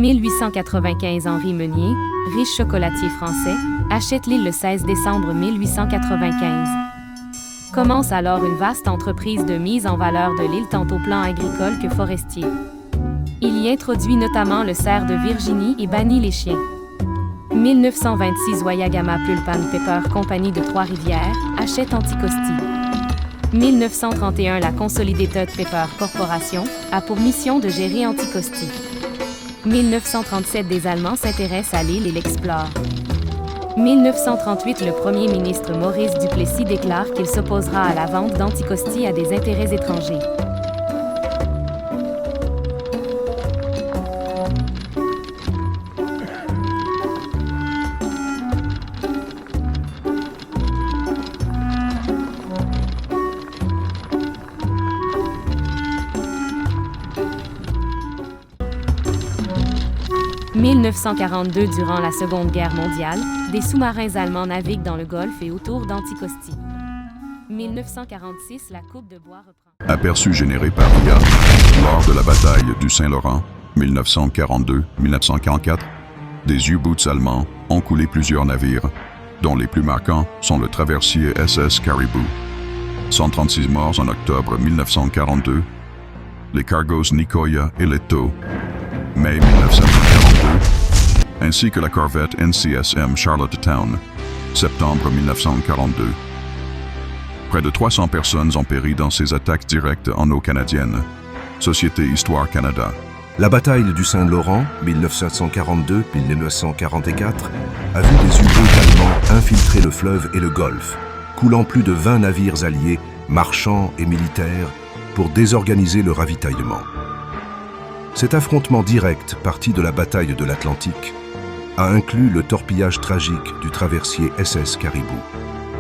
1895 Henri Meunier, riche chocolatier français, achète l'île le 16 décembre 1895. Commence alors une vaste entreprise de mise en valeur de l'île tant au plan agricole que forestier. Il y introduit notamment le cerf de Virginie et bannit les chiens. 1926 Wayagama Pulp and Paper Compagnie de Trois-Rivières achète Anticosti. 1931 la Consolidated Paper Corporation a pour mission de gérer Anticosti. 1937 des Allemands s'intéressent à l'île et l'explorent. 1938 le Premier ministre Maurice Duplessis déclare qu'il s'opposera à la vente d'Anticosti à des intérêts étrangers. « 1942 durant la Seconde Guerre mondiale, des sous-marins allemands naviguent dans le Golfe et autour d'Anticosti. 1946 la coupe de bois reprend. Aperçu généré par IA lors de la bataille du Saint-Laurent, 1942-1944, des U-boots allemands ont coulé plusieurs navires, dont les plus marquants sont le traversier SS Caribou. 136 morts en octobre 1942, les cargos Nicoya et Leto, mai 1942, ainsi que la corvette NCSM Charlottetown, septembre 1942. Près de 300 personnes ont péri dans ces attaques directes en eau canadienne. Société Histoire Canada. La bataille du Saint-Laurent, 1942-1944, a vu des U-boats allemands infiltrer le fleuve et le Golfe, coulant plus de 20 navires alliés, marchands et militaires, pour désorganiser le ravitaillement. Cet affrontement direct, parti de la bataille de l'Atlantique, a inclus le torpillage tragique du traversier SS Caribou.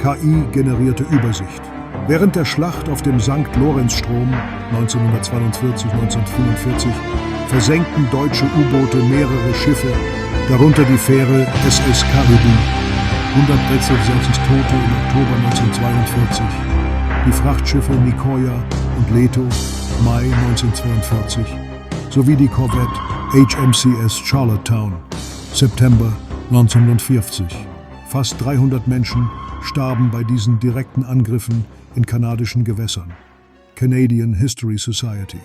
KI generierte Übersicht. Während der Schlacht auf dem St. Lorenzstrom 1942-1945 versenkten deutsche U-Boote mehrere Schiffe, darunter die Fähre SS Caribou. 166 Tote im Oktober 1942. Die Frachtschiffe Nicoya und Leto, Mai 1942. Sowie die Korvette HMCS Charlottetown, September 1940. Fast 300 Menschen starben bei diesen direkten Angriffen in kanadischen Gewässern. Canadian History Society.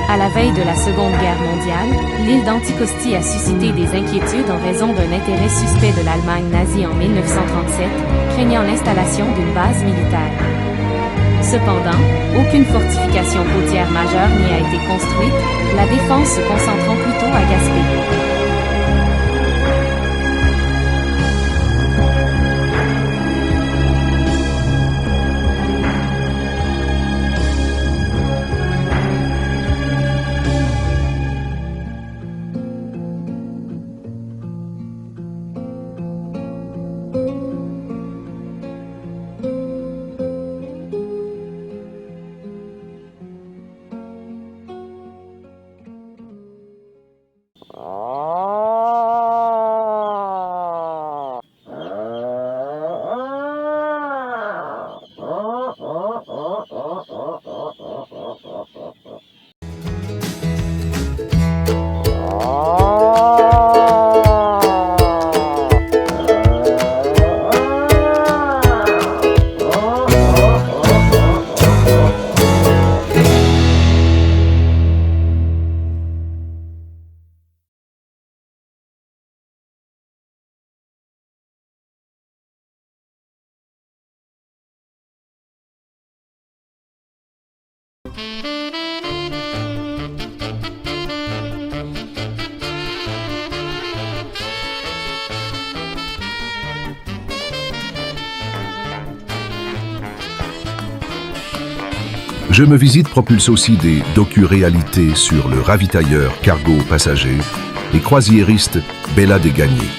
À la veille de la Seconde Guerre mondiale, l'île d'Anticosti a suscité des inquiétudes en raison d'un intérêt suspect de l'Allemagne nazie en 1937, craignant l'installation d'une base militaire. Cependant, aucune fortification côtière majeure n'y a été construite, la défense se concentrant plutôt à Gaspé. Je me visite propulse aussi des docu-réalités sur le ravitailleur cargo passager et croisiériste Bella des Gagnés.